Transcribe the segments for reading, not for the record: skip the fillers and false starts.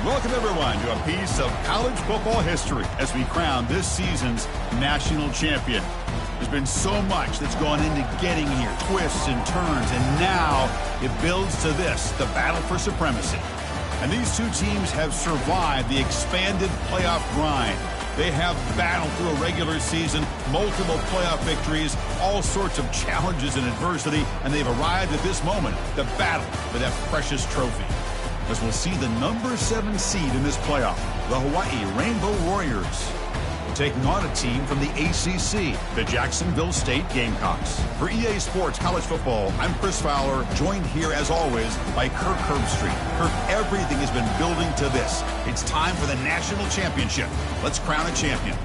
Welcome, everyone, to a piece of college football history as we crown this season's national champion. There's been so much that's gone into getting here, twists and turns, and now it builds to this, the battle for supremacy. And these two teams have survived the expanded playoff grind. They have battled through a regular season, multiple playoff victories, all sorts of challenges and adversity, and they've arrived at this moment, the battle for that precious trophy. As we'll see the number 7 seed in this playoff, the Hawaii Rainbow Warriors, taking on a team from the ACC, the Jacksonville State Gamecocks. For EA Sports College Football, I'm Chris Fowler, joined here as always by Kirk Herbstreit. Kirk, everything has been building to this. It's time for the national championship. Let's crown a champion.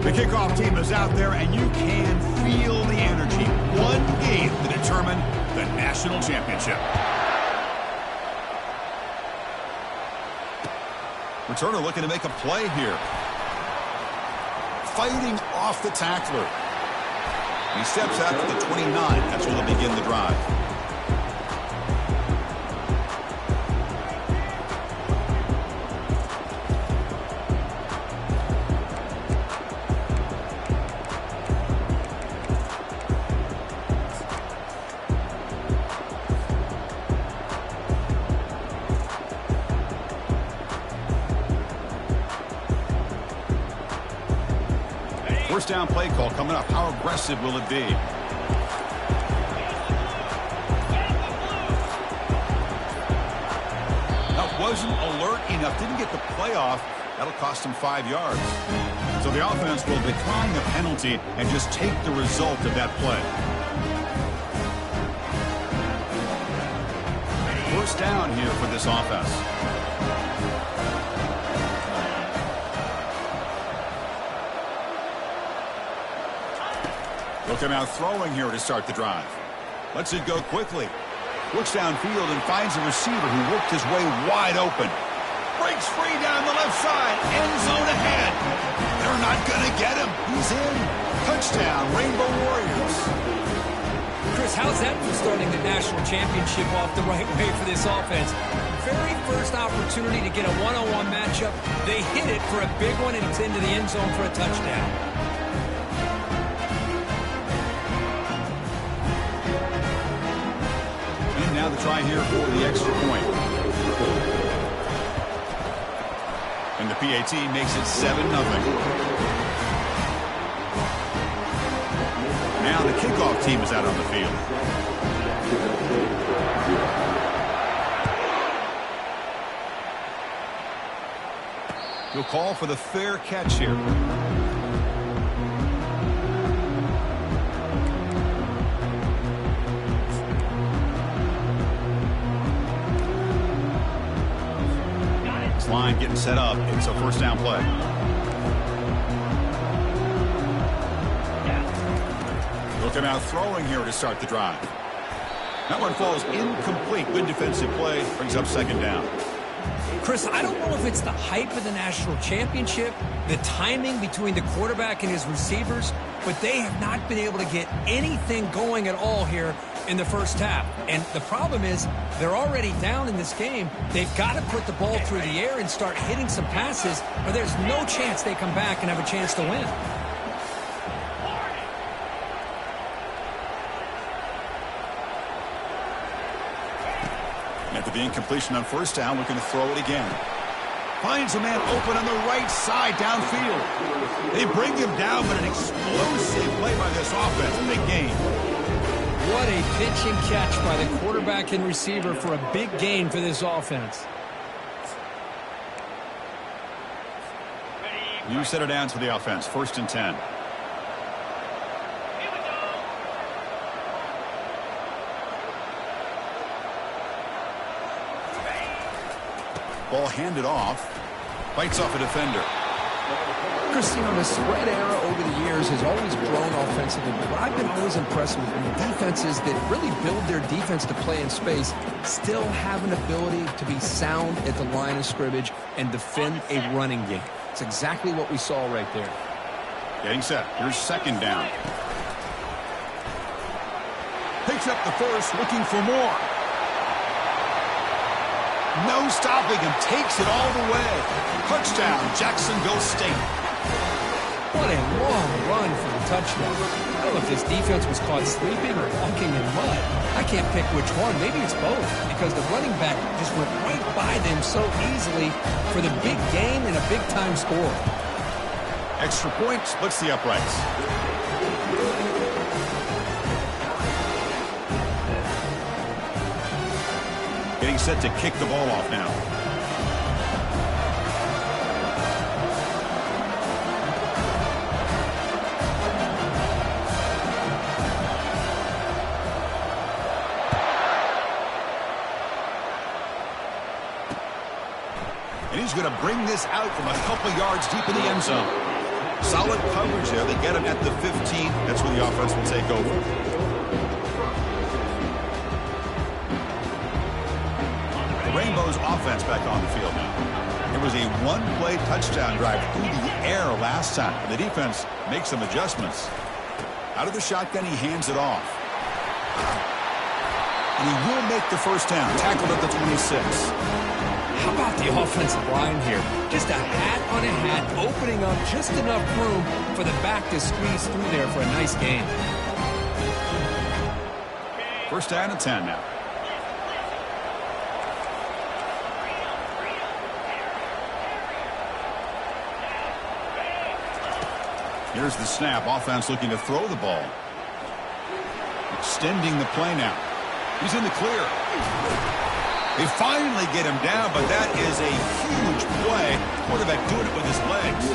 The kickoff team is out there, and you can feel the energy. One game to determine the national championship. Returner looking to make a play here. Fighting off the tackler. He steps out to the 29. That's where they'll begin the drive. First down play call coming up. How aggressive will it be? That wasn't alert enough. Didn't get the play off. That'll cost him 5 yards. So the offense will decline the penalty and just take the result of that play. First down here for this offense. Looking out throwing here to start the drive. Lets it go quickly. Looks downfield and finds a receiver who worked his way wide open. Breaks free down the left side. End zone ahead. They're not going to get him. He's in. Touchdown, Rainbow Warriors. Chris, how's that for starting the national championship off the right way for this offense? Very first opportunity to get a one-on-one matchup. They hit it for a big one, and it's into the end zone for a touchdown. Now the try here for the extra point. And the PAT makes it 7-0. Now the kickoff team is out on the field. He'll call for the fair catch here. Line getting set up. It's a first down play. Looking out throwing here to start the drive. That one falls incomplete. Good defensive play. Brings up second down. Chris, I don't know if it's the hype of the national championship, the timing between the quarterback and his receivers, but they have not been able to get anything going at all here in the first half. And the problem is they're already down in this game. They've got to put the ball through the air and start hitting some passes, or there's no chance they come back and have a chance to win. After the incompletion on first down, looking to throw it again. Finds a man open on the right side downfield. They bring him down, but an explosive play by this offense. Big gain. What a pitch and catch by the quarterback and receiver for a big gain for this offense. You set it down to the offense. 1st and 10. Ball handed off. Bites off a defender. Chris, you know, the spread era over the years has always grown offensively, but what I've been always impressed with the defenses that really build their defense to play in space still have an ability to be sound at the line of scrimmage and defend a running game. It's exactly what we saw right there. Getting set. Here's second down. Picks up the first, looking for more. No stopping him, takes it all the way. Touchdown, Jacksonville State. What a long run for the touchdown. I don't know if this defense was caught sleeping or walking in mud. I can't pick which one. Maybe it's both, because the running back just went right by them so easily for the big gain and a big-time score. Extra point splits the uprights. Getting set to kick the ball off now. And he's going to bring this out from a couple yards deep in the end zone. Solid coverage there. They get him at the 15. That's where the offense will take over. The Rainbows offense back on the field now. It was a one-play touchdown drive through the air last time. The defense makes some adjustments. Out of the shotgun, he hands it off. And he will make the first down. Tackled at the 26. How about the offensive line here? Just a hat on a hat, opening up just enough room for the back to squeeze through there for a nice gain. First down and 10 now. Here's the snap. Offense looking to throw the ball. Extending the play now. He's in the clear. They finally get him down, but that is a huge play. Quarterback doing it with his legs.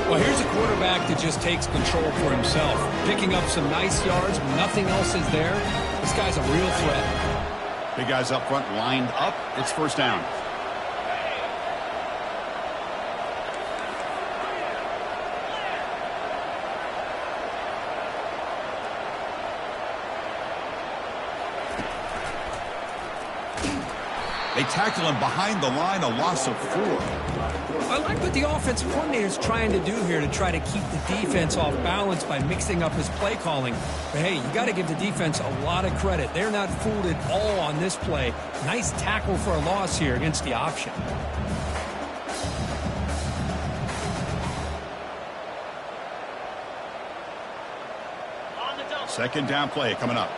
Well, here's a quarterback that just takes control for himself, picking up some nice yards when nothing else is there. This guy's a real threat. Big guys up front lined up. It's first down. They tackle him behind the line, a loss of 4. I like what the offensive coordinator is trying to do here to try to keep the defense off balance by mixing up his play calling. But hey, you got to give the defense a lot of credit. They're not fooled at all on this play. Nice tackle for a loss here against the option. Second down play coming up.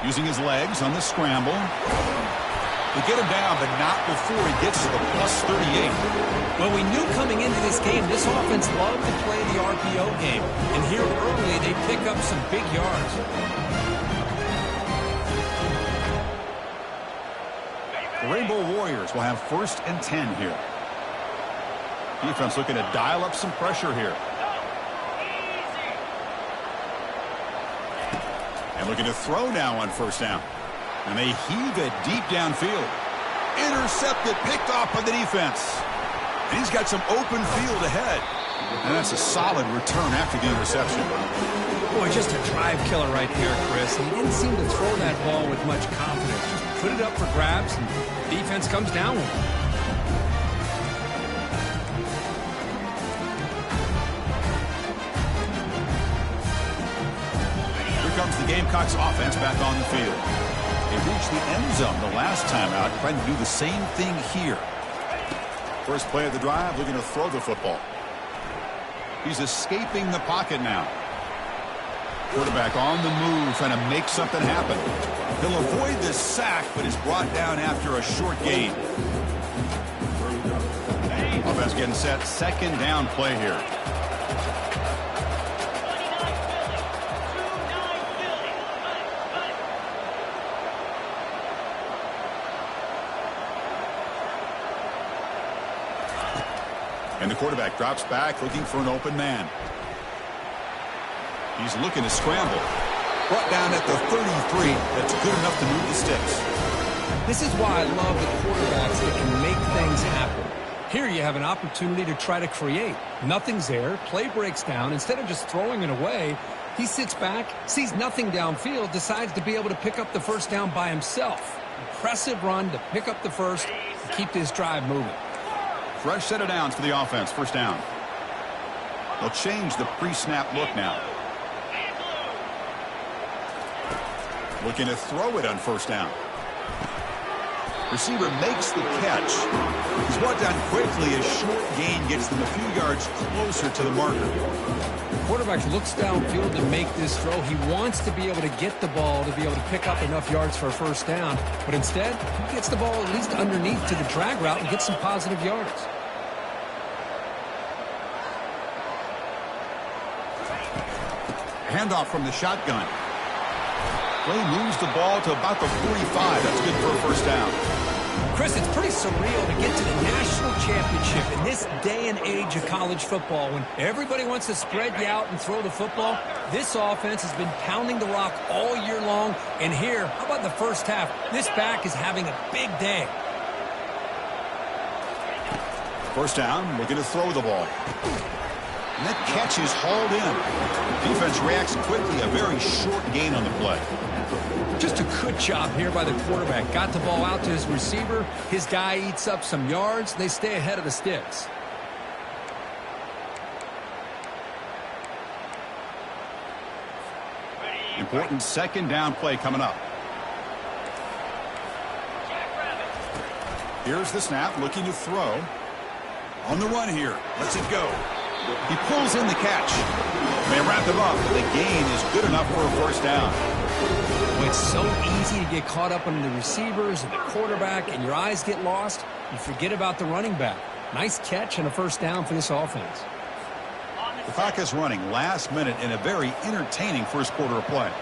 Using his legs on the scramble. They get him down, but not before he gets to the plus 38. Well, we knew coming into this game, this offense loved to play the RPO game. And here early, they pick up some big yards. The Rainbow Warriors will have first and 10 here. Defense looking to dial up some pressure here. And looking to throw now on first down. And they heave it deep downfield. Intercepted, picked off by the defense. And he's got some open field ahead. And that's a solid return after the interception. Boy, just a drive killer right here, Chris. He didn't seem to throw that ball with much confidence. Just put it up for grabs, and the defense comes down with it. Comes the Gamecocks offense back on the field. They reached the end zone the last time out, trying to do the same thing here. First play of the drive, looking to throw the football. He's escaping the pocket now. Quarterback on the move, trying to make something happen. He'll avoid this sack, but is brought down after a short gain. Offense getting set, second down play here. And the quarterback drops back, looking for an open man. He's looking to scramble. Brought down at the 33. That's good enough to move the sticks. This is why I love the quarterbacks that can make things happen. Here you have an opportunity to try to create. Nothing's there. Play breaks down. Instead of just throwing it away, he sits back, sees nothing downfield, decides to be able to pick up the first down by himself. Impressive run to pick up the first and keep this drive moving. Fresh set of downs for the offense. First down. They'll change the pre-snap look now. Looking to throw it on first down. Receiver makes the catch. He's brought down quickly as short gain gets them a few yards closer to the marker. The quarterback looks downfield to make this throw. He wants to be able to get the ball to be able to pick up enough yards for a first down. But instead, he gets the ball at least underneath to the drag route and gets some positive yards. Handoff from the shotgun. Play moves the ball to about the 45. That's good for a first down. Chris, it's pretty surreal to get to the national championship in this day and age of college football when everybody wants to spread you out and throw the football. This offense has been pounding the rock all year long. And here, how about the first half? This back is having a big day. First down, looking to throw the ball. And that catch is hauled in. Defense reacts quickly, a very short gain on the play. Just a good job here by the quarterback. Got the ball out to his receiver. His guy eats up some yards. They stay ahead of the sticks. Important second down play coming up. Here's the snap, looking to throw. On the run here. Lets it go. He pulls in the catch. They wrap him up. The gain is good enough for a first down. Well, it's so easy to get caught up on the receivers and the quarterback, and your eyes get lost. You forget about the running back. Nice catch and a first down for this offense. The clock is running last minute in a very entertaining first quarter of play.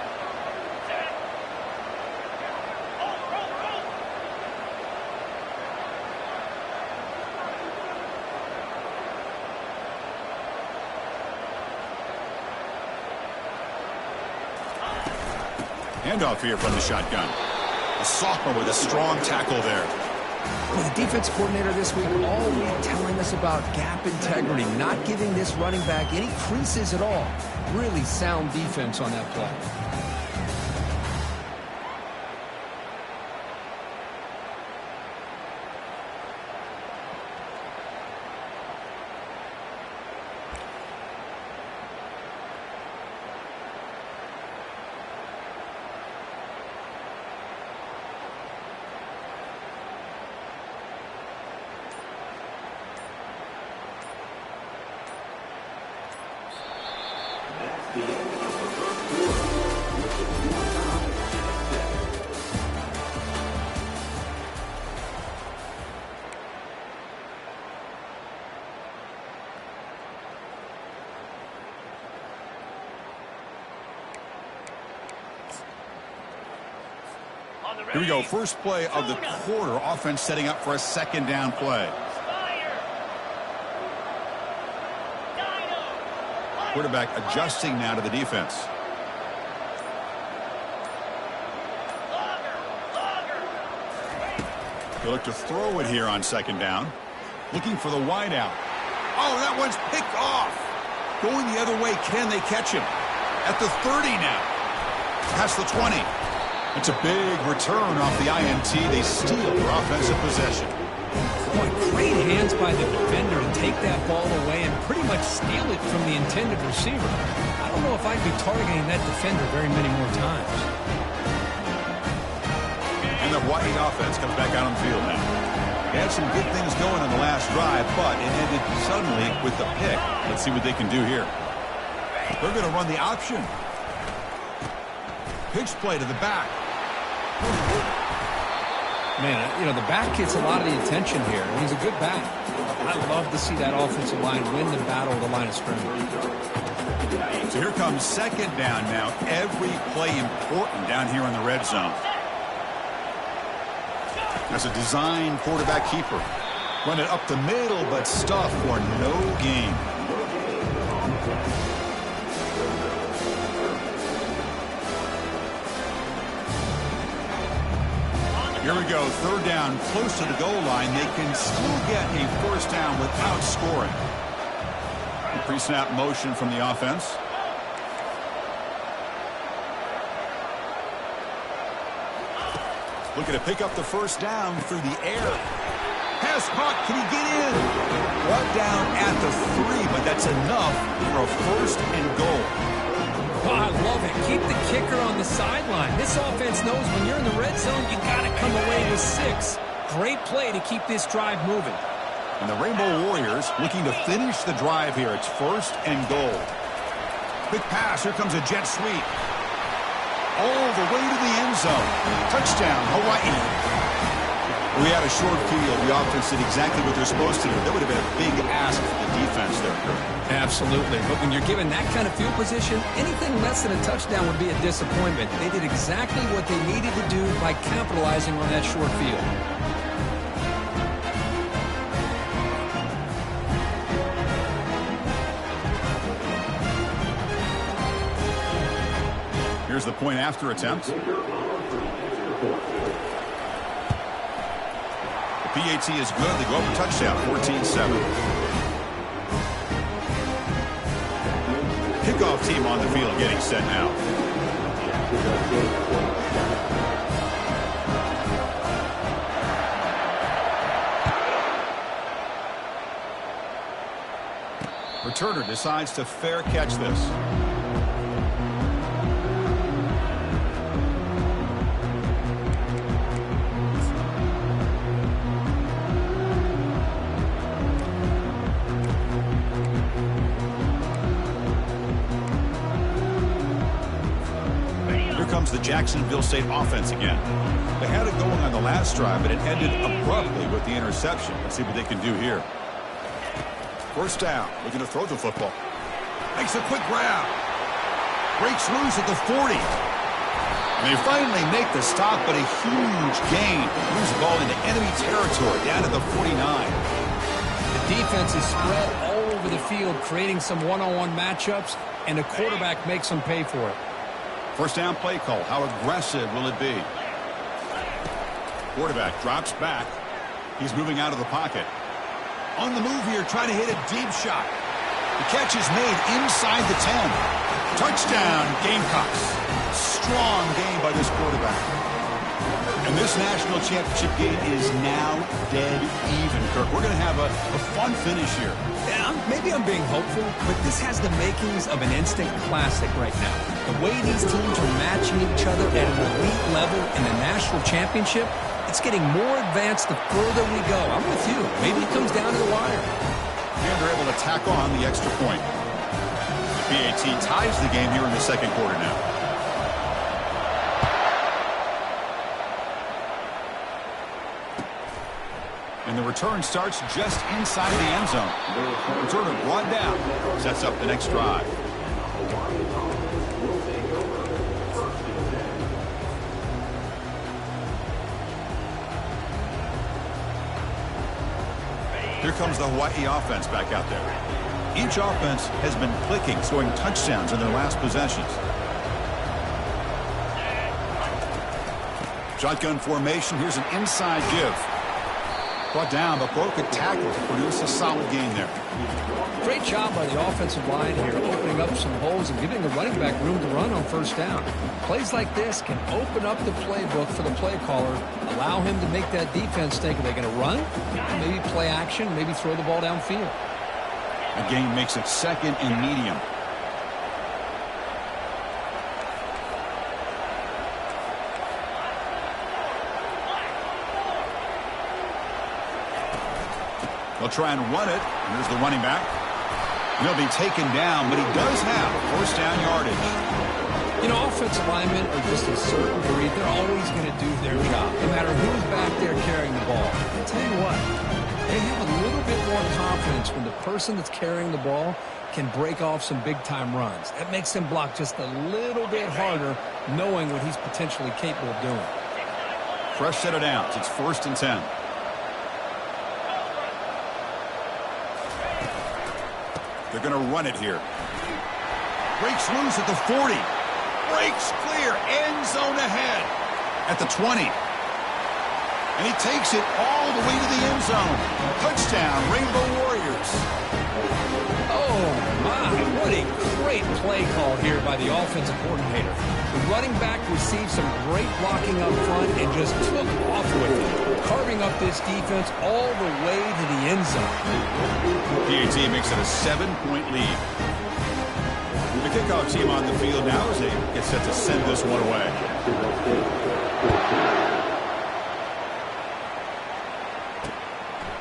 Handoff here from the shotgun. A sophomore with a strong tackle there. Well, the defense coordinator this week all week telling us about gap integrity, not giving this running back any creases at all. Really sound defense on that play. Here we go. First play of the quarter. Offense setting up for a second down play. Quarterback adjusting now to the defense. They look to throw it here on second down. Looking for the wide out. Oh, that one's picked off. Going the other way. Can they catch him? At the 30 now. Past the 20. It's a big return off the INT. They steal their offensive possession. Boy, great hands by the defender to take that ball away and pretty much steal it from the intended receiver. I don't know if I'd be targeting that defender very many more times. And the Hawaii offense comes back out on the field now. They had some good things going on the last drive, but it ended suddenly with the pick. Let's see what they can do here. They're going to run the option. Pitch play to the back. Man, you know, the back gets a lot of the attention here. He's a good back. I love to see that offensive line win the battle of the line of scrimmage. So here comes second down now. Every play important down here in the red zone. As a design quarterback keeper. Run it up the middle, but stuff for no gain. Here we go, third down, close to the goal line. They can still get a first down without scoring. Pre-snap motion from the offense. Looking to pick up the first down through the air. Pass caught. Can he get in? Brought down at the 3, but that's enough for a first and goal. Oh, I love it. Keep the kicker on the sideline. This offense knows when you're in the red zone, you got to come away with 6. Great play to keep this drive moving. And the Rainbow Warriors looking to finish the drive here. It's first and goal. Quick pass. Here comes a jet sweep. All the way to the end zone. Touchdown, Hawaii. We had a short field. The offense did exactly what they're supposed to do. That would have been a big ask for the defense there, Kurt. Absolutely. But when you're given that kind of field position, anything less than a touchdown would be a disappointment. They did exactly what they needed to do by capitalizing on that short field. Here's the point after attempt. The PAT is good. They go up a touchdown, 14-7. Kickoff team on the field getting set now. Returner decides to fair catch this. The Jacksonville State offense again. They had it going on the last drive, but it ended abruptly with the interception. Let's see what they can do here. First down, looking to throw the football. Makes a quick grab. Breaks loose at the 40. And they finally make the stop, but a huge gain. Moves the ball into enemy territory, down to the 49. The defense is spread all over the field, creating some one-on-one matchups, and the quarterback makes them pay for it. First down play call. How aggressive will it be? Quarterback drops back. He's moving out of the pocket. On the move here, trying to hit a deep shot. The catch is made inside the 10. Touchdown, Gamecocks. Strong game by this quarterback. And this national championship game is now dead even, Kirk. We're going to have a fun finish here. Yeah, maybe I'm being hopeful, but this has the makings of an instant classic right now. The way these teams are matching each other at an elite level in the national championship, it's getting more advanced the further we go. I'm with you. Maybe it comes down to the wire. And they're able to tack on the extra point. The PAT ties the game here in the second quarter now. And the return starts just inside the end zone. Returner brought down. Sets up the next drive. Here comes the Hawaii offense back out there. Each offense has been clicking, scoring touchdowns in their last possessions. Shotgun formation. Here's an inside give. Brought down, but broke a tackle to produce a solid gain there. Great job by the offensive line here, opening up some holes and giving the running back room to run on first down. Plays like this can open up the playbook for the play caller, allow him to make that defense think, are they going to run? Maybe play action, maybe throw the ball downfield. The game makes it second and medium. They'll try and run it. Here's the running back. He'll be taken down, but he does have first down yardage. You know, offensive linemen are just a certain breed. They're always going to do their job, no matter who's back there carrying the ball. I'll tell you what, they have a little bit more confidence when the person that's carrying the ball can break off some big-time runs. That makes them block just a little bit harder, knowing what he's potentially capable of doing. Fresh set of downs. It's 1st and 10. They're going to run it here. Breaks loose at the 40. Breaks clear. End zone ahead. At the 20. And he takes it all the way to the end zone. Touchdown, Rainbow Warriors. Oh, my. What a great play call here by the offensive coordinator. The running back received some great blocking up front and just took off with it, carving up this defense all the way to the end zone. PAT makes it a 7-point lead. The kickoff team on the field now as they get set to send this one away.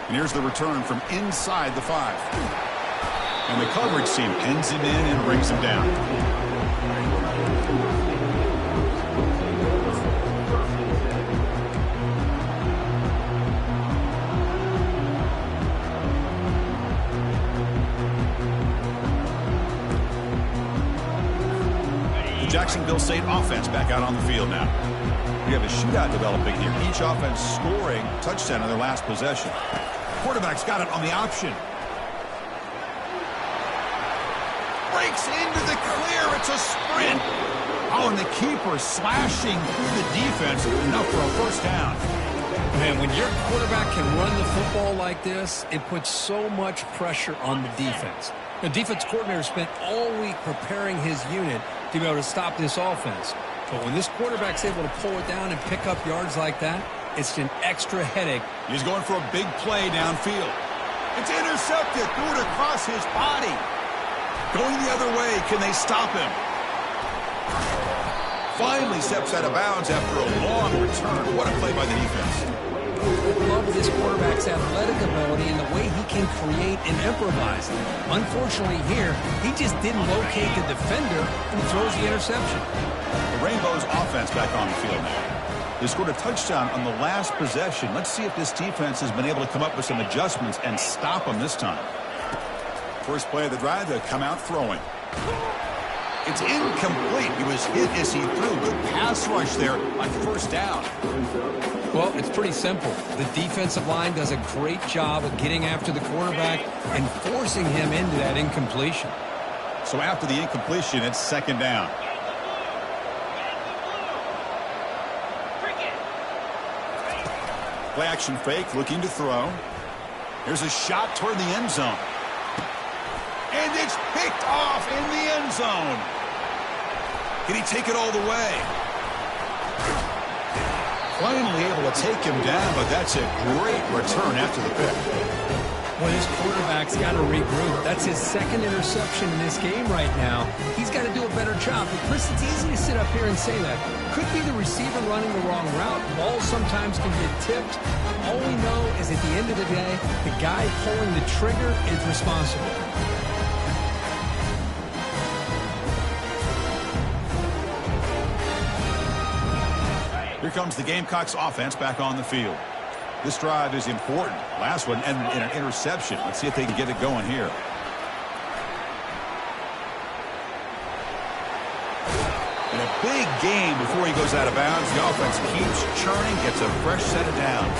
And here's the return from inside the 5. And the coverage team pins him in and brings him down. The Jacksonville State offense back out on the field now. We have a shootout developing here. Each offense scoring a touchdown on their last possession. Quarterback's got it on the option. Breaks into the clear. It's a sprint. Oh, and the keeper slashing through the defense. Enough for a first down. Man, when your quarterback can run the football like this, it puts so much pressure on the defense. The defense coordinator spent all week preparing his unit to be able to stop this offense. But when this quarterback's able to pull it down and pick up yards like that, it's an extra headache. He's going for a big play downfield. It's intercepted. Threw it across his body. Going the other way. Can they stop him? Finally steps out of bounds after a long return. What a play by the defense. I love this quarterback's athletic ability and the way he can create and improvise. Unfortunately here, he just didn't locate the defender and throws the interception. The Rainbows offense back on the field now. They scored a touchdown on the last possession. Let's see if this defense has been able to come up with some adjustments and stop them this time. First play of the drive, they come out throwing. It's incomplete. He was hit as he threw. Good pass rush there on first down. Well, it's pretty simple. The defensive line does a great job of getting after the quarterback and forcing him into that incompletion. So after the incompletion, it's second down. Play action fake, looking to throw. There's a shot toward the end zone. And it's picked off in the end zone. Can he take it all the way? Finally able to take him down, but that's a great return after the pick. Well, this quarterback's got to regroup. That's his second interception in this game right now. He's got to do a better job. But Chris, it's easy to sit up here and say that. Could be the receiver running the wrong route. Balls sometimes can get tipped. All we know is at the end of the day, the guy pulling the trigger is responsible. Here comes the Gamecocks offense back on the field. This drive is important. Last one ended in an interception. Let's see if they can get it going here. And a big game before he goes out of bounds. The offense keeps churning, gets a fresh set of downs.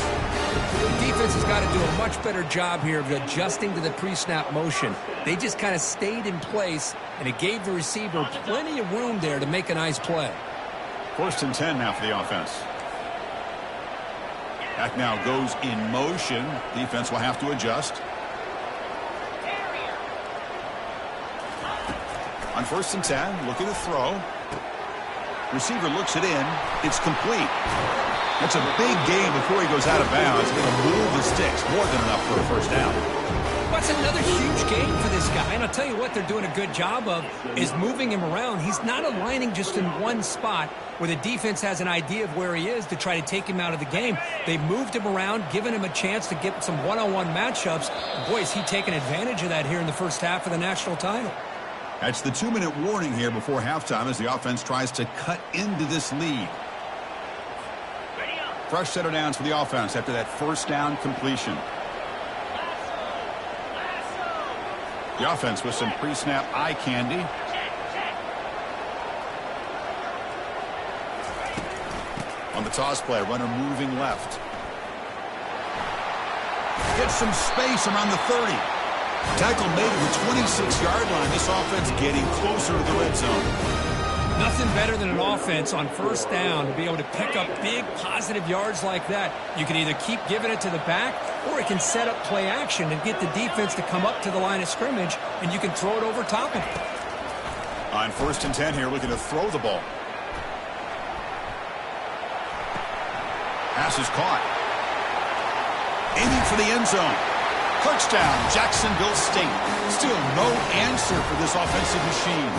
The defense has got to do a much better job here of adjusting to the pre-snap motion. They just kind of stayed in place, and it gave the receiver plenty of room there to make a nice play. First and 10 now for the offense. Back now goes in motion. Defense will have to adjust. On first and 10, looking to throw. Receiver looks it in. It's complete. That's a big game before he goes out of bounds. Going to move the sticks. More than enough for a first down. That's another huge game for this guy. And I'll tell you what they're doing a good job of is moving him around. He's not aligning just in one spot where the defense has an idea of where he is to try to take him out of the game. They've moved him around, given him a chance to get some one-on-one matchups. Boy, is he taking advantage of that here in the first half of the national title. That's the 2-minute warning here before halftime as the offense tries to cut into this lead. Fresh set of downs for the offense after that first down completion. The offense with some pre-snap eye candy. On the toss play, runner moving left. Gets some space around the 30. Tackle made at the 26-yard line. This offense getting closer to the red zone. Nothing better than an offense on first down to be able to pick up big positive yards like that. You can either keep giving it to the back, or it can set up play action and get the defense to come up to the line of scrimmage, and you can throw it over top of it. On 1st and 10 here, looking to throw the ball. Pass is caught. Aiming for the end zone. Touchdown, Jacksonville State. Still no answer for this offensive machine.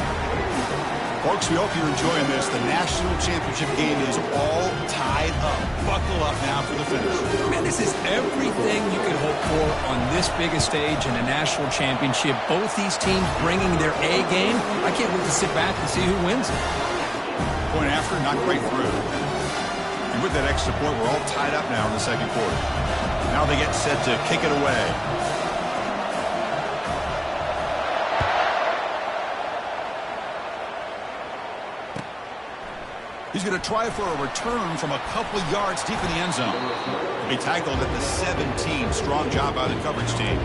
Folks, we hope you're enjoying this. The national championship game is all tied up. Buckle up now for the finish. Man, this is everything you could hope for on this biggest stage in a national championship. Both these teams bringing their A game. I can't wait to sit back and see who wins it. Point after, not quite through. And with that extra point, we're all tied up now in the second quarter. Now they get set to kick it away. He's going to try for a return from a couple of yards deep in the end zone. He tackled at the 17. Strong job by the coverage team.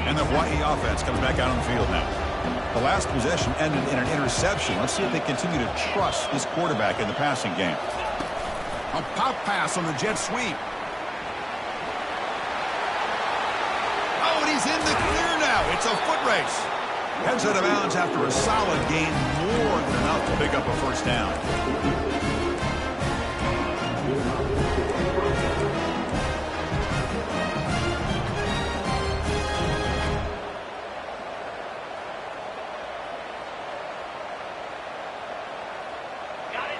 And the Hawaii offense comes back out on the field now. The last possession ended in an interception. Let's see if they continue to trust this quarterback in the passing game. A pop pass on the jet sweep. Oh, and he's in the clear now. It's a foot race. Heads out of bounds after a solid gain, more than enough to pick up a first down.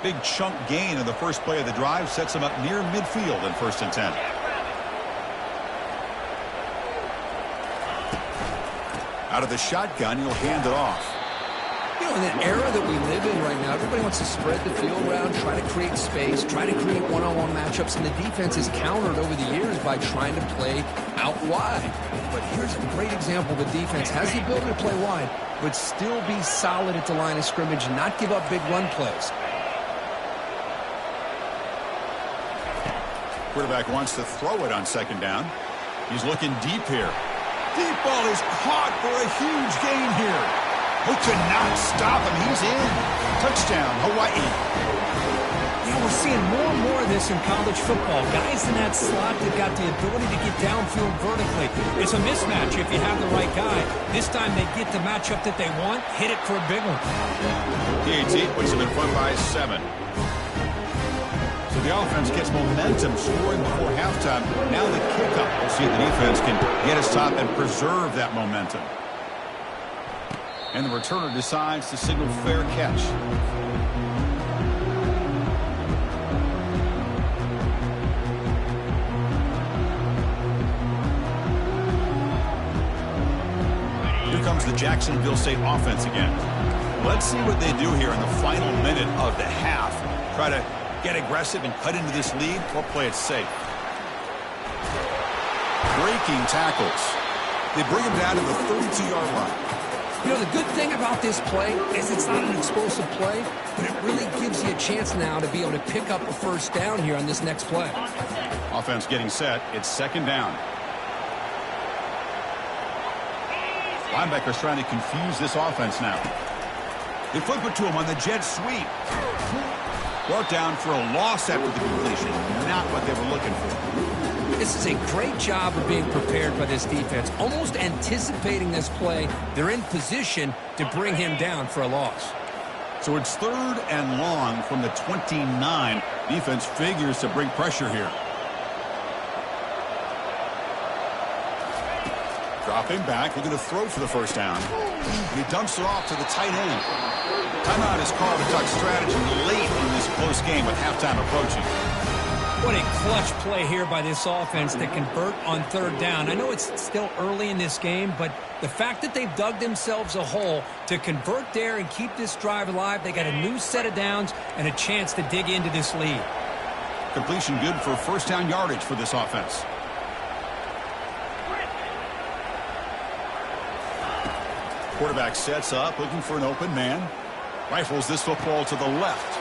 Big chunk gain in the first play of the drive sets him up near midfield in 1st and 10. Out of the shotgun, he'll hand it off. You know, in the era that we live in right now, everybody wants to spread the field around, try to create space, try to create one-on-one matchups, and the defense has countered over the years by trying to play out wide. But here's a great example. The defense has the ability to play wide, but still be solid at the line of scrimmage, not give up big run plays. Quarterback wants to throw it on 2nd down. He's looking deep here. Deep ball is caught for a huge gain here. Who could not stop him? He's in. Touchdown, Hawaii. You know, we're seeing more and more of this in college football. Guys in that slot that got the ability to get downfield vertically. It's a mismatch if you have the right guy. This time they get the matchup that they want, hit it for a big one. PAT puts him in front by 7. So the offense gets momentum scoring before halftime. Now the kickoff. We'll see if the defense can get his top and preserve that momentum. And the returner decides to signal fair catch. Here comes the Jacksonville State offense again. Let's see what they do here in the final minute of the half. Try to get aggressive and cut into this lead, or play it safe. Breaking tackles. They bring him down to the 32-yard line. You know, the good thing about this play is it's not an explosive play, but it really gives you a chance now to be able to pick up a first down here on this next play. Offense getting set. It's 2nd down. Linebackers trying to confuse this offense now. They flip it to him on the jet sweep. Brought down for a loss after the completion. Not what they were looking for. This is a great job of being prepared by this defense. Almost anticipating this play. They're in position to bring him down for a loss. So it's 3rd and long from the 29. Defense figures to bring pressure here. Dropping back, looking to throw for the first down. And he dumps it off to the tight end. Timeout is called to talk strategy late in this close game with halftime approaching. What a clutch play here by this offense to convert on 3rd down. I know it's still early in this game, but the fact that they've dug themselves a hole to convert there and keep this drive alive, they got a new set of downs and a chance to dig into this lead. Completion good for first down yardage for this offense. Quarterback sets up, looking for an open man. Rifles this football to the left.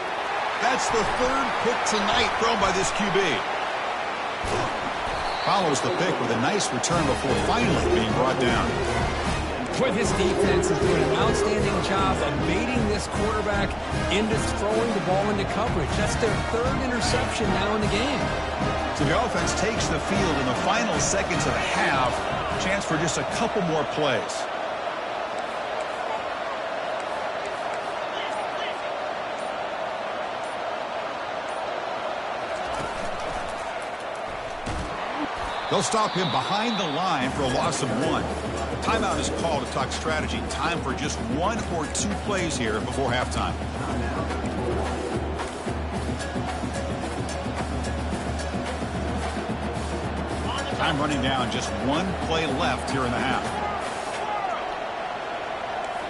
That's the third pick tonight thrown by this QB. Follows the pick with a nice return before finally being brought down. But his defense is doing an outstanding job of baiting this quarterback into throwing the ball into coverage. That's their third interception now in the game. So the offense takes the field in the final seconds of the half. Chance for just a couple more plays. They'll stop him behind the line for a loss of 1. Timeout is called to talk strategy. Time for just 1 or 2 plays here before halftime. Time running down, just 1 play left here in the half.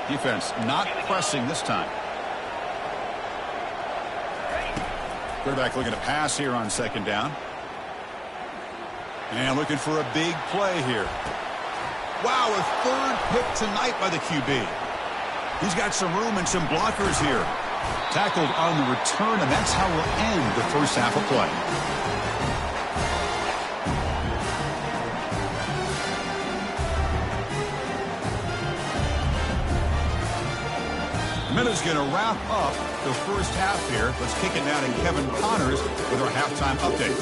Defense not pressing this time. Quarterback looking to pass here on second down. And looking for a big play here. Wow, a third pick tonight by the QB. He's got some room and some blockers here. Tackled on the return, and that's how we'll end the first half of play. Minute's going to wrap up the first half here. Let's kick it now to Kevin Connors with our halftime update.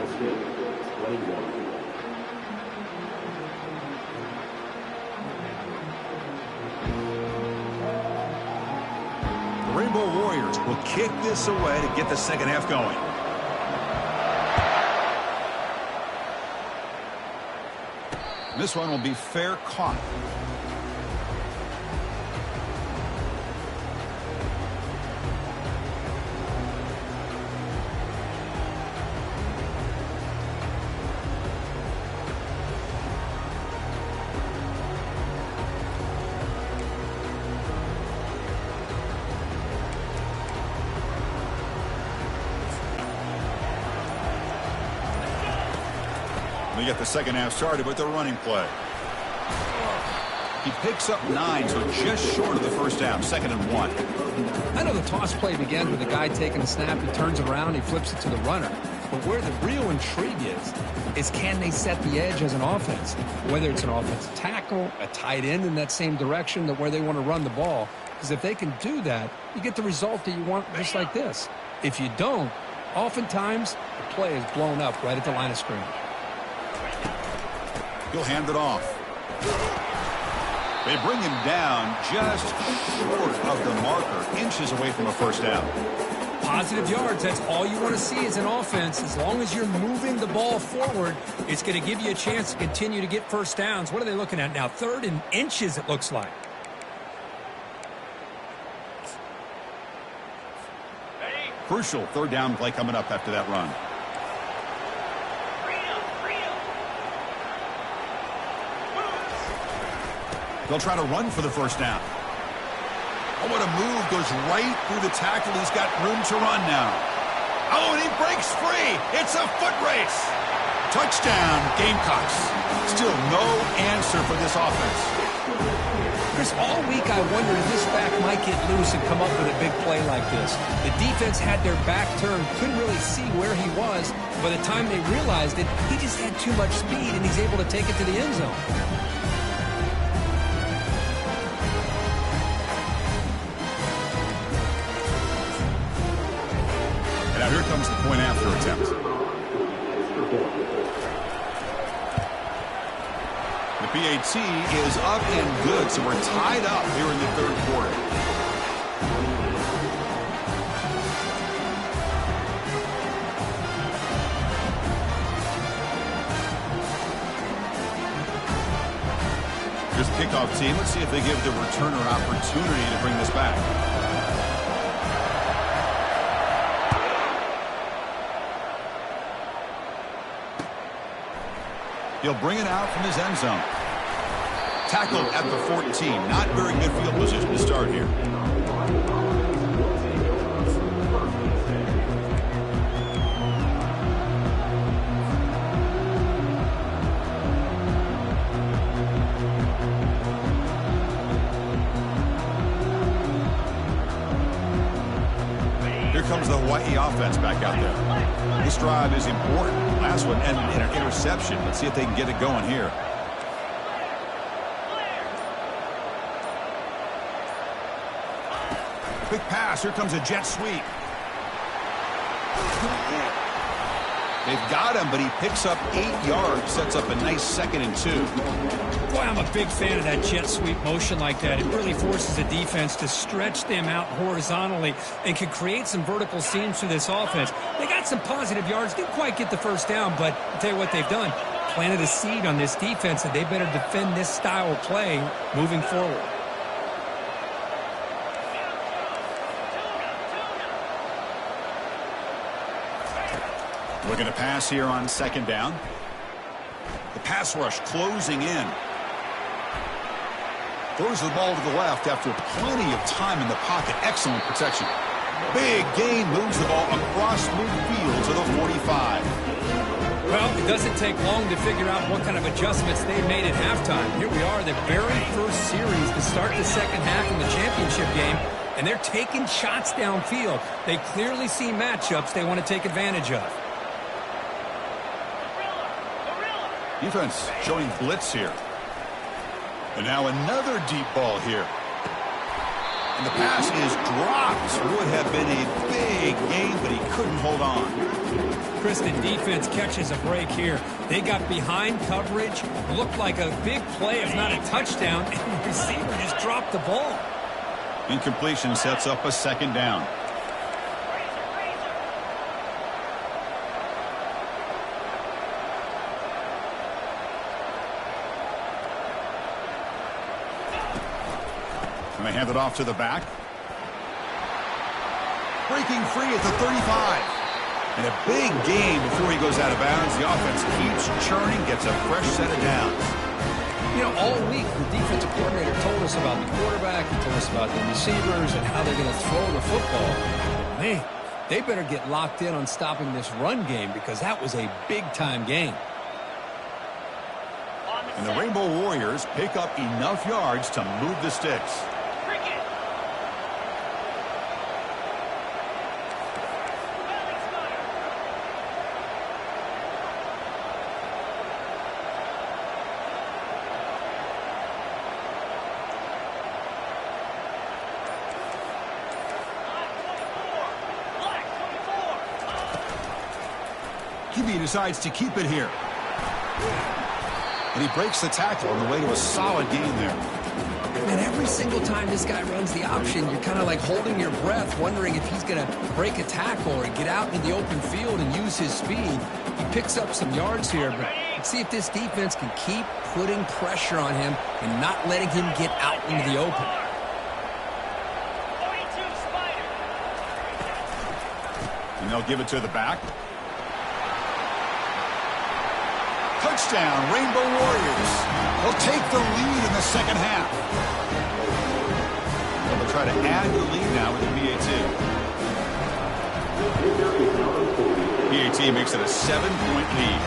The Rainbow Warriors will kick this away to get the second half going. This one will be fair caught. We get the second half started with the running play. He picks up 9, so just short of the first half, 2nd and 1. I know the toss play begins with the guy taking the snap. He turns around, he flips it to the runner. But where the real intrigue is can they set the edge as an offense? Whether it's an offensive tackle, a tight end in that same direction that where they want to run the ball. Because if they can do that, you get the result that you want just like this. If you don't, oftentimes the play is blown up right at the line of scrimmage. He'll hand it off. They bring him down just short of the marker, inches away from a first down. Positive yards, that's all you want to see as an offense. As long as you're moving the ball forward, it's going to give you a chance to continue to get first downs. What are they looking at now? 3rd and inches, it looks like. Crucial 3rd down play coming up after that run. They'll try to run for the first down. Oh, what a move. Goes right through the tackle. He's got room to run now. Oh, and he breaks free. It's a foot race. Touchdown, Gamecocks. Still no answer for this offense. Chris, all week I wondered if this back might get loose and come up with a big play like this. The defense had their back turned, couldn't really see where he was. By the time they realized it, he just had too much speed, and he's able to take it to the end zone. Now here comes the point after attempt. The PAT is up and good, so we're tied up here in the 3rd quarter. This kickoff team, let's see if they give the returner an opportunity to bring this back. He'll bring it out from his end zone. Tackled at the 14. Not very good field position to start here. comes the Hawaii offense back out there. This drive is important. Last one ended in an interception. Let's see if they can get it going here. Quick pass. Here comes a jet sweep. They've got him, but he picks up 8 yards. Sets up a nice 2nd and 2. Boy, I'm a big fan of that jet sweep motion like that. It really forces the defense to stretch them out horizontally and can create some vertical seams through this offense. They got some positive yards. Didn't quite get the first down, but I'll tell you what they've done. Planted a seed on this defense that they better defend this style of play moving forward. Looking to pass here on 2nd down. The pass rush closing in. Throws the ball to the left after plenty of time in the pocket. Excellent protection. Big gain, moves the ball across midfield to the 45. Well, it doesn't take long to figure out what kind of adjustments they made at halftime. Here we are, the very first series to start the second half in the championship game, and they're taking shots downfield. They clearly see matchups they want to take advantage of. Defense showing blitz here. And now another deep ball here. And the pass is dropped. Would have been a big gain, but he couldn't hold on. Chris, the defense catches a break here. They got behind coverage. Looked like a big play, if not a touchdown, and the receiver just dropped the ball. Incompletion sets up a 2nd down. And they hand it off to the back. Breaking free at the 35. And a big gain before he goes out of bounds. The offense keeps churning, gets a fresh set of downs. You know, all week the defensive coordinator told us about the quarterback. He told us about the receivers and how they're going to throw the football. Man, they better get locked in on stopping this run game because that was a big-time game. And the Rainbow Warriors pick up enough yards to move the sticks. He decides to keep it here. And he breaks the tackle on the way to a solid gain there. And every single time this guy runs the option, you're kind of like holding your breath, wondering if he's going to break a tackle or get out into the open field and use his speed. He picks up some yards here, but let's see if this defense can keep putting pressure on him and not letting him get out into the open. And they'll give it to the back. Touchdown, Rainbow Warriors. They'll take the lead in the second half. They'll try to add the lead now with the PAT. PAT makes it a 7-point lead.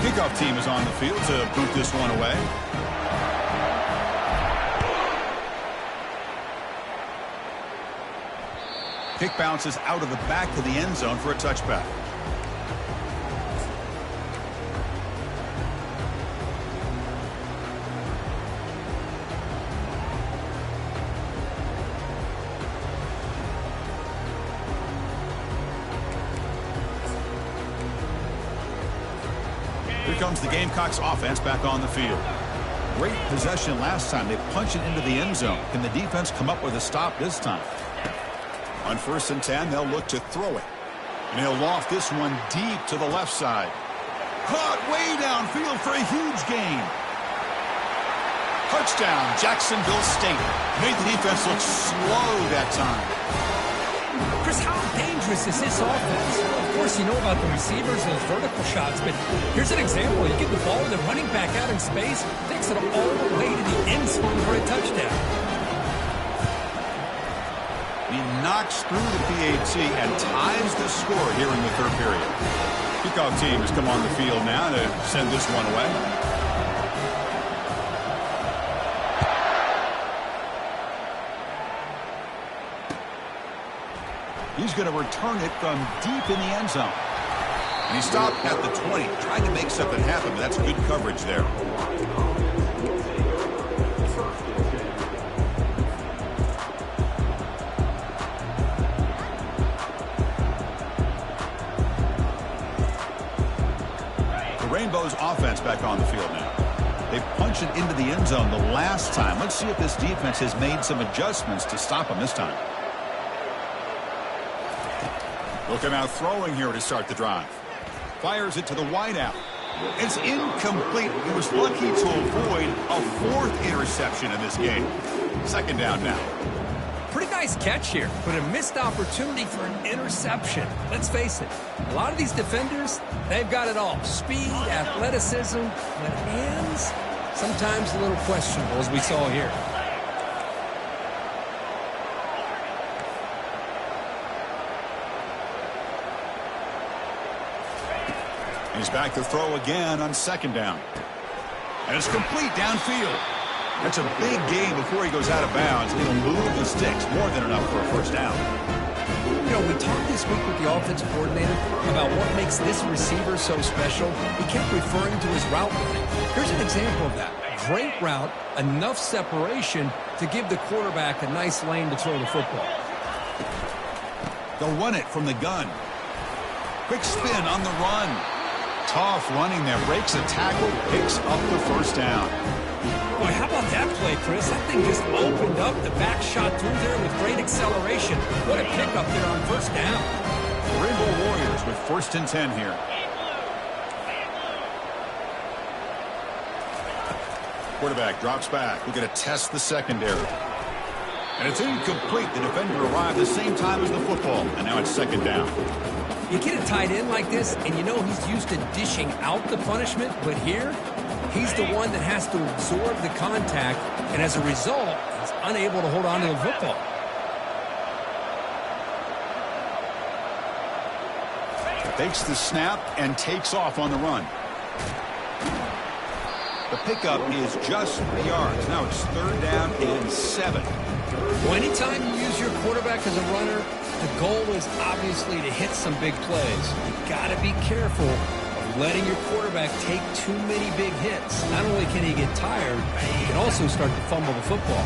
Kickoff team is on the field to boot this one away. Kick bounces out of the back to the end zone for a touchback. Here comes the Gamecocks offense back on the field. Great possession last time. They punch it into the end zone. Can the defense come up with a stop this time? On 1st and 10, they'll look to throw it. And he'll loft this one deep to the left side. Caught way downfield for a huge gain. Touchdown, Jacksonville State. Made the defense look slow that time. Chris, how dangerous is this offense? Well, of course, you know about the receivers, those vertical shots, but here's an example. You get the ball with the running back out in space, takes it all the way to the end zone for a touchdown. He knocks through the PAT and ties the score here in the third period. Kickoff team has come on the field now to send this one away. He's going to return it from deep in the end zone. And he stopped at the 20, trying to make something happen, but that's good coverage there. Rainbow's offense back on the field now. They punched it into the end zone the last time. Let's see if this defense has made some adjustments to stop them this time. Looking out throwing here to start the drive. Fires it to the wideout. It's incomplete. He was lucky to avoid a fourth interception in this game. Second down now. Pretty nice catch here, but a missed opportunity for an interception. Let's face it, a lot of these defenders, they've got it all. Speed, athleticism, but hands, sometimes a little questionable, as we saw here. He's back to throw again on second down. And it's complete downfield. That's a big gain before he goes out of bounds. He'll move the sticks more than enough for a first down. You know, we talked this week with the offensive coordinator about what makes this receiver so special. He kept referring to his route running. Here's an example of that. Great route, enough separation to give the quarterback a nice lane to throw the football. They'll run it from the gun. Quick spin on the run. Tough running there. Breaks a tackle, picks up the first down. Boy, how about that play, Chris? That thing just opened up. The back shot through there with great acceleration. What a pickup there on first down. The Rainbow Warriors with 1st and 10 here. Quarterback drops back. We're going to test the secondary. And it's incomplete. The defender arrived the same time as the football. And now it's second down. You get a tight end like this, and you know he's used to dishing out the punishment, but here, he's the one that has to absorb the contact, and as a result, he's unable to hold on to the football. Takes the snap and takes off on the run. The pickup is just 3 yards. Now it's 3rd down and 7. Well, anytime you use your quarterback as a runner, the goal is obviously to hit some big plays. You've got to be careful of letting your quarterback take too many big hits. Not only can he get tired, he can also start to fumble the football.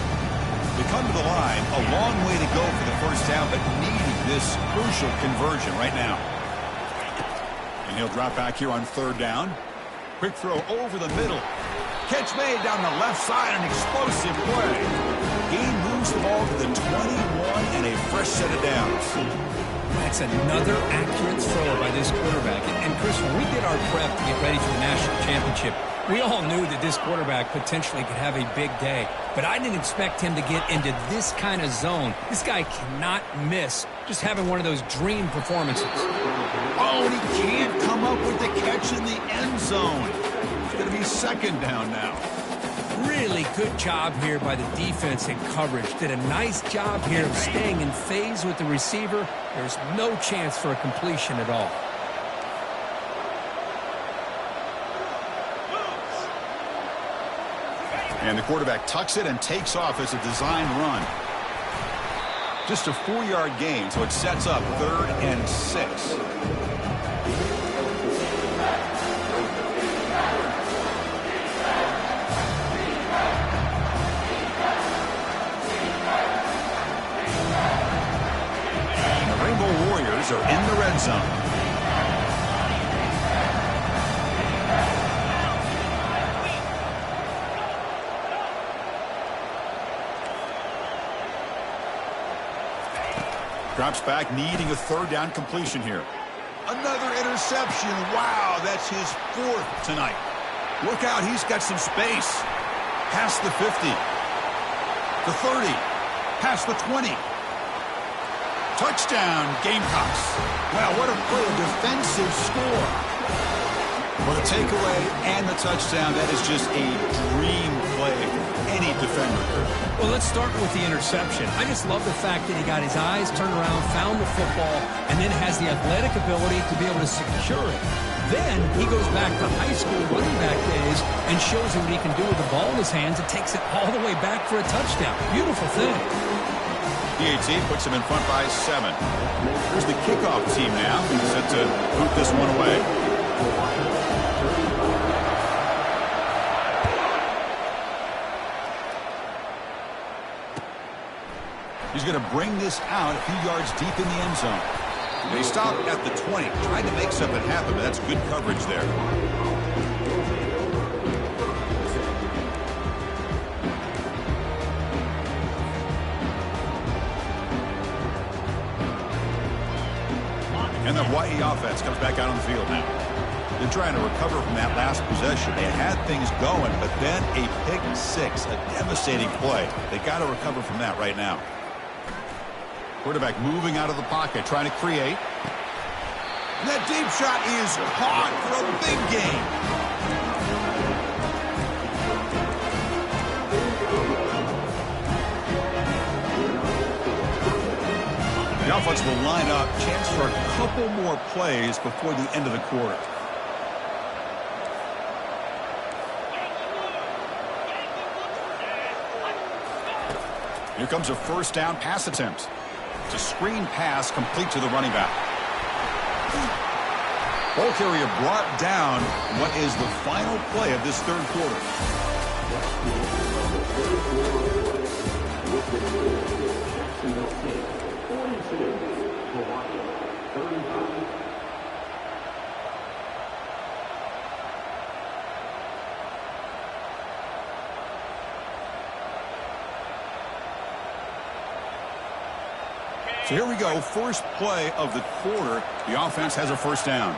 We come to the line, a long way to go for the first down, but needing this crucial conversion right now. And he'll drop back here on 3rd down. Quick throw over the middle. Catch made down the left side, an explosive play. He moves the ball to the 21 and a fresh set of downs. That's another accurate throw by this quarterback. And Chris, when we did our prep to get ready for the national championship, we all knew that this quarterback potentially could have a big day. But I didn't expect him to get into this kind of zone. This guy cannot miss just having one of those dream performances. Oh, and he can't come up with the catch in the end zone. It's going to be second down now. Really good job here by the defense and coverage. Did a nice job here of staying in phase with the receiver. There's no chance for a completion at all. And the quarterback tucks it and takes off as a design run. Just a 4-yard gain, so it sets up 3rd and 6. And the Rainbow Warriors are in the red zone. Drops back, needing a 3rd down completion here. Another interception. Wow, that's his 4th tonight. Look out, he's got some space. Past the 50. The 30. Past the 20. Touchdown, Gamecocks. Wow, what a play, a defensive score. For the takeaway and the touchdown, that is just a dream play. any defender here. Well, let's start with the interception. I just love the fact that he got his eyes turned around, found the football, and then has the athletic ability to be able to secure it. Then he goes back to high school running back days and shows him what he can do with the ball in his hands and takes it all the way back for a touchdown. Beautiful thing. PAT puts him in front by 7. Here's the kickoff team now. Set to boot this one away. He's going to bring this out a few yards deep in the end zone. They stopped at the 20, tried to make something happen, but that's good coverage there. And the Hawaii offense comes back out on the field now. They're trying to recover from that last possession. They had things going, but then a pick six, a devastating play. They got to recover from that right now. Quarterback moving out of the pocket, trying to create. And that deep shot is caught for a big gain. The offense will line up, chance for a couple more plays before the end of the quarter. Here comes a first down pass attempt. It's a screen pass complete to the running back. Ball carrier brought down. What is the final play of this third quarter? So here we go, first play of the quarter. The offense has a first down.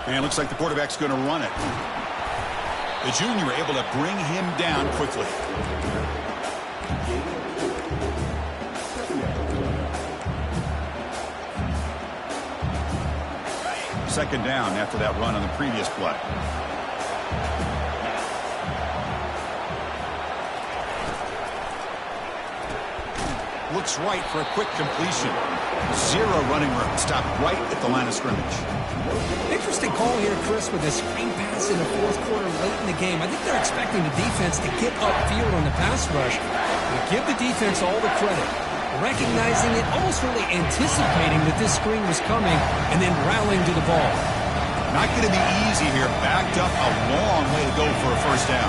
And looks like the quarterback's going to run it. The junior able to bring him down quickly. Second down after that run on the previous play. Looks right for a quick completion. Zero running room. Stopped right at the line of scrimmage. Interesting call here, Chris, with a screen pass in the fourth quarter late in the game. I think they're expecting the defense to get upfield on the pass rush. They give the defense all the credit. Recognizing it, almost really anticipating that this screen was coming, and then rallying to the ball. Not going to be easy here. Backed up a long way to go for a first down.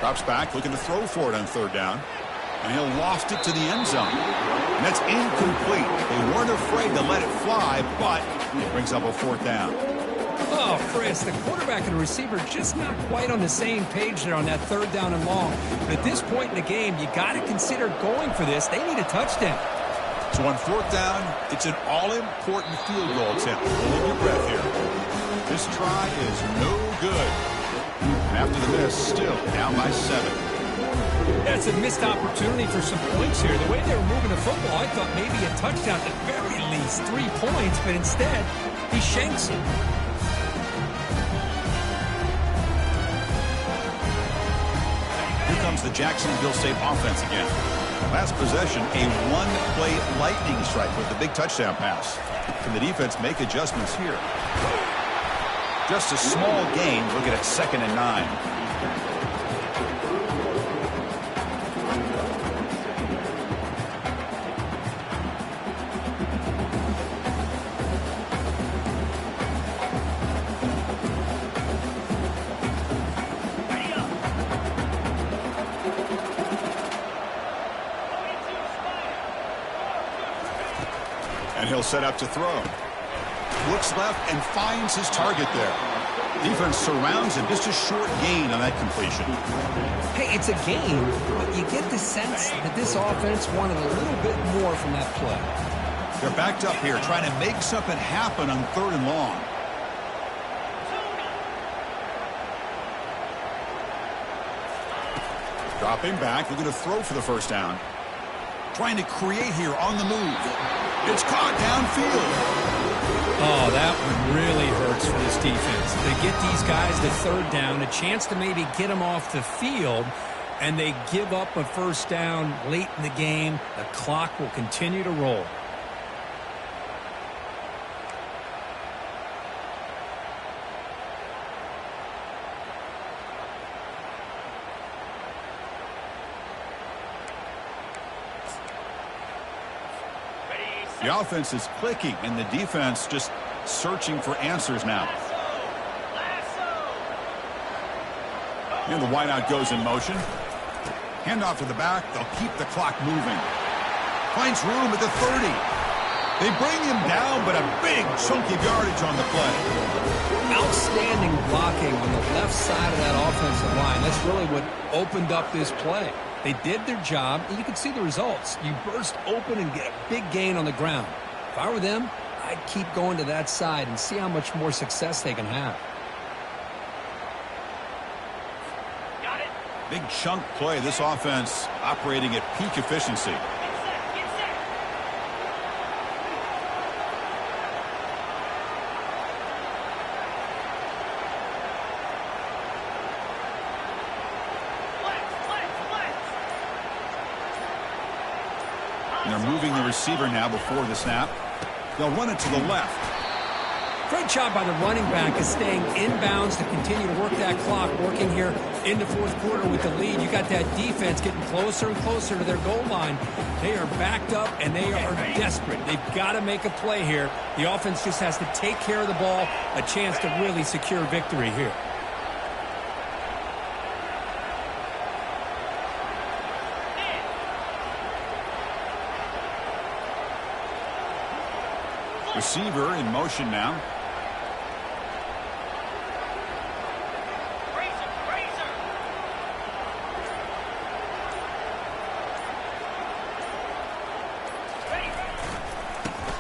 Drops back, looking to throw for it on third down. And he'll loft it to the end zone. And that's incomplete. They weren't afraid to let it fly, but it brings up a fourth down. Oh, Chris, the quarterback and the receiver just not quite on the same page there on that third down and long. But at this point in the game, you got to consider going for this. They need a touchdown. So on fourth down, it's an all-important field goal attempt. Hold your breath here. This try is no good. And after the miss, still down by 7. That's a missed opportunity for some points here. The way they were moving the football, I thought maybe a touchdown, at the very least 3 points, but instead, he shanks it. Here comes the Jacksonville State offense again. Last possession, a one-play lightning strike with the big touchdown pass. Can the defense make adjustments here? Just a small gain, looking at 2nd and 9. And he'll set up to throw. Looks left and finds his target there. Defense surrounds him. Just a short gain on that completion. Hey, it's a gain, but you get the sense that this offense wanted a little bit more from that play. They're backed up here trying to make something happen on 3rd and long. Dropping back, looking to throw for the first down. Trying to create here on the move. It's caught downfield. Oh, that one really hurts for this defense. They get these guys to 3rd down, a chance to maybe get them off the field, and they give up a first down late in the game. The clock will continue to roll. The offense is clicking, and the defense just searching for answers now. And the wideout goes in motion. Handoff to the back. They'll keep the clock moving. Finds room at the 30. They bring him down, but a big chunk of yardage on the play. Outstanding blocking on the left side of that offensive line. That's really what opened up this play. They did their job, and you can see the results. You burst open and get a big gain on the ground. If I were them, I'd keep going to that side and see how much more success they can have. Got it. Big chunk play. This offense operating at peak efficiency. And they're moving the receiver now before the snap. They'll run it to the left. Great job by the running back of staying inbounds to continue to work that clock, working here in the 4th quarter with the lead. You got that defense getting closer and closer to their goal line. They are backed up, and they are desperate. They've got to make a play here. The offense just has to take care of the ball, a chance to really secure victory here. Receiver in motion now.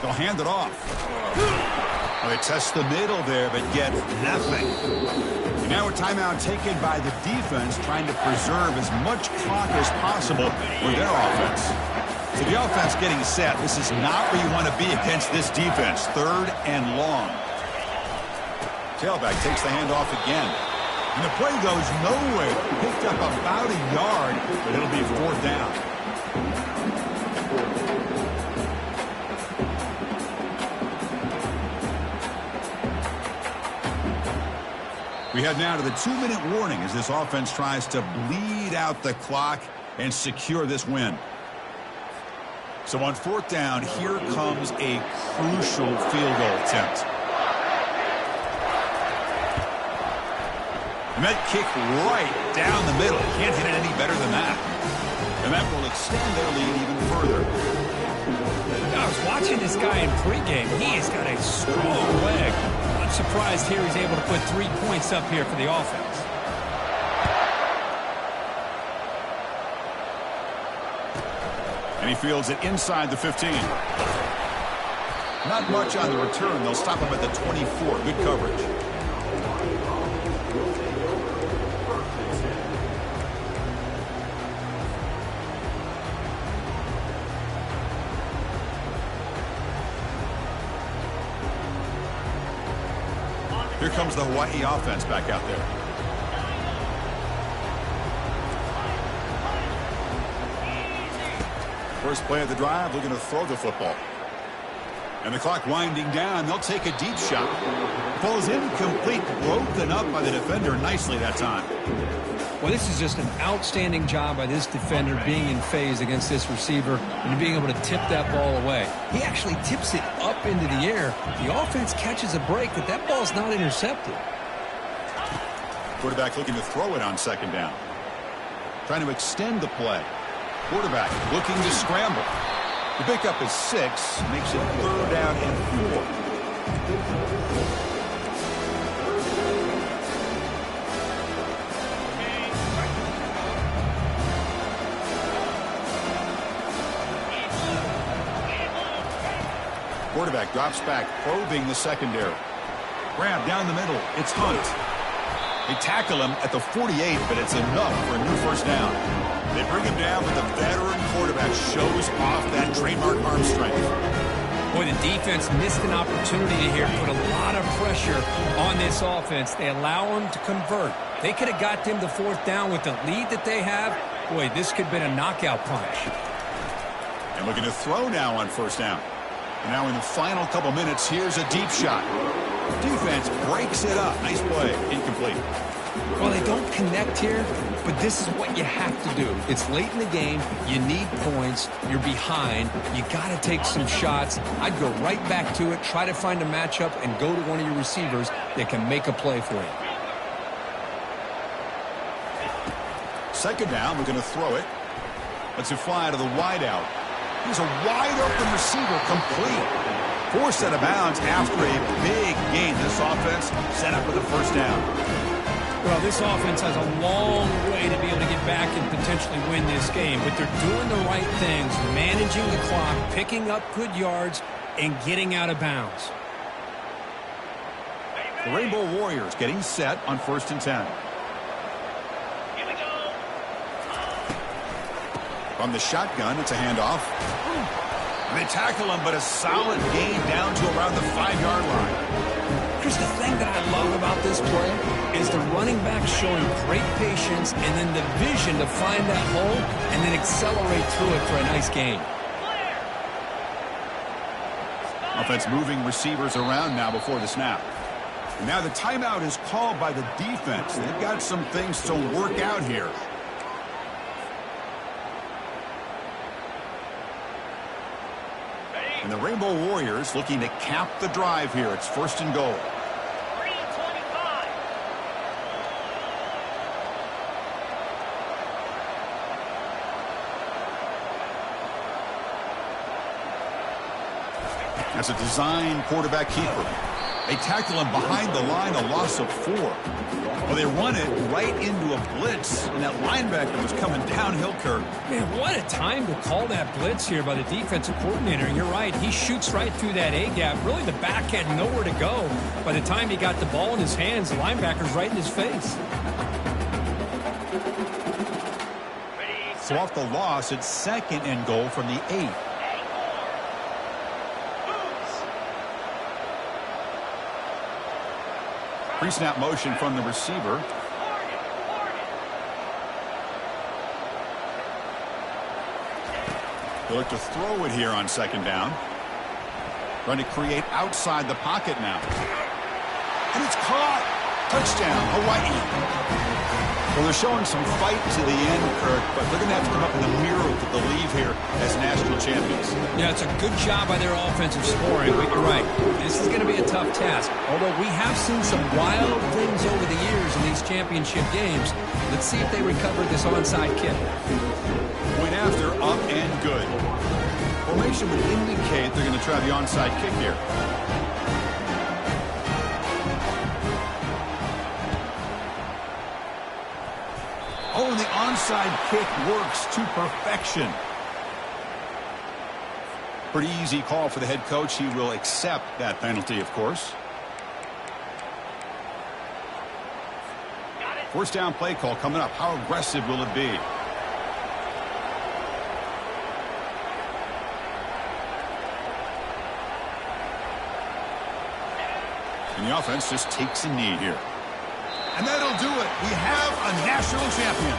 They'll hand it off. Well, they test the middle there, but get nothing. And now a timeout taken by the defense, trying to preserve as much clock as possible for their offense. So the offense getting set. This is not where you want to be against this defense. 3rd and long. Tailback takes the handoff again. And the play goes nowhere. Picked up about a yard, but it'll be 4th down. We head now to the 2-minute warning as this offense tries to bleed out the clock and secure this win. So on 4th down, here comes a crucial field goal attempt. And that kick right down the middle. Can't hit it any better than that. And that will extend their lead even further. I was watching this guy in pregame. He has got a strong leg. I'm surprised here he's able to put 3 points up here for the offense. And he fields it inside the 15. Not much on the return. They'll stop him at the 24. Good coverage. Here comes the Hawaii offense back out there. First play of the drive, looking to throw the football. And the clock winding down. They'll take a deep shot. Falls incomplete, broken up by the defender nicely that time. Well, this is just an outstanding job by this defender being in phase against this receiver and being able to tip that ball away. He actually tips it up into the air. The offense catches a break, but that ball's not intercepted. Quarterback looking to throw it on 2nd down. Trying to extend the play. Quarterback looking to scramble. The pickup is 6, makes it 3rd down and 4. quarterback drops back, probing the secondary. Grab down the middle. It's Hunt. They tackle him at the 48, but it's enough for a new first down. They bring him down, but the veteran quarterback shows off that trademark arm strength. Boy, the defense missed an opportunity to here put a lot of pressure on this offense. They allow them to convert. They could have got them to fourth down with the lead that they have. Boy, this could have been a knockout punch. And looking to throw now on first down. And now in the final couple minutes, here's a deep shot. Defense breaks it up. Nice play. Incomplete. Well, they don't connect here, but this is what you have to do. It's late in the game. You need points. You're behind. You got to take some shots. I'd go right back to it, try to find a matchup, and go to one of your receivers that can make a play for you. Second down, we're going to throw it. Lets it fly to the wideout. Here's a wide-open receiver, complete. Forced out of bounds after a big gain. This offense set up for the first down. Well, this offense has a long way to be able to get back and potentially win this game, but they're doing the right things, managing the clock, picking up good yards, and getting out of bounds. The Rainbow Warriors getting set on 1st and 10. Here we go. From the shotgun, it's a handoff. They tackle him, but a solid gain down to around the 5-yard line. Chris, the thing that I love about this play is the running back showing great patience and then the vision to find that hole and then accelerate through it for a nice gain. Offense moving receivers around now before the snap. And now the timeout is called by the defense. They've got some things to work out here. And the Rainbow Warriors looking to cap the drive here. It's 1st and goal. 3:25. As a design quarterback keeper. They tackle him behind the line, a loss of 4. Well, they run it right into a blitz, and that linebacker was coming downhill, Kirk. Man, what a time to call that blitz here by the defensive coordinator. And you're right, he shoots right through that A-gap. Really, the back had nowhere to go. By the time he got the ball in his hands, the linebacker's right in his face. So off the loss, it's 2nd and goal from the 8. Pre-snap motion from the receiver. They look to throw it here on 2nd down. Trying to create outside the pocket now. And it's caught. Touchdown, Hawaii. Well, they're showing some fight to the end, Kirk, but they're going to have to come up with a miracle to leave here as national champions. Yeah, it's a good job by their offensive scoring, but you're right. This is going to be a tough task. Although we have seen some wild things over the years in these championship games. Let's see if they recover this onside kick. Point after, up and good. Formation would indicate they're going to try the onside kick here. Oh, and the onside kick works to perfection. Pretty easy call for the head coach. He will accept that penalty, of course. First down play call coming up. How aggressive will it be? And the offense just takes a knee here. And that'll do it. We have a national champion.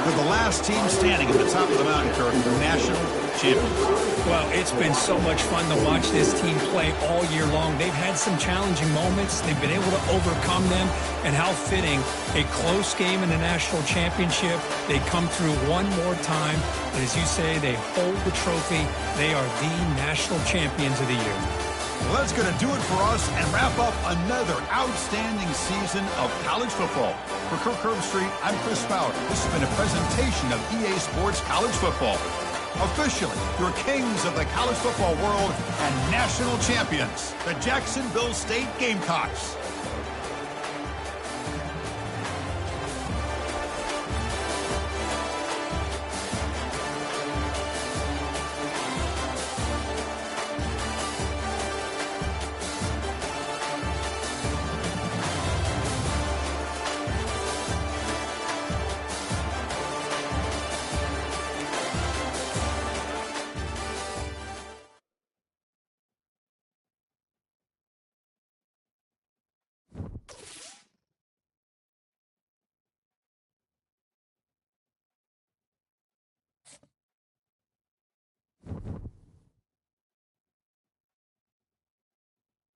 We're the last team standing at the top of the mountain, Kirk. National champions. Well, it's been so much fun to watch this team play all year long. They've had some challenging moments. They've been able to overcome them. And how fitting, a close game in the national championship. They come through one more time. And as you say, they hold the trophy. They are the national champions of the year. Well, that's going to do it for us and wrap up another outstanding season of college football. For Kirk Herbstreit, I'm Chris Fowler. This has been a presentation of EA Sports College Football. Officially, your kings of the college football world and national champions, the Jacksonville State Gamecocks.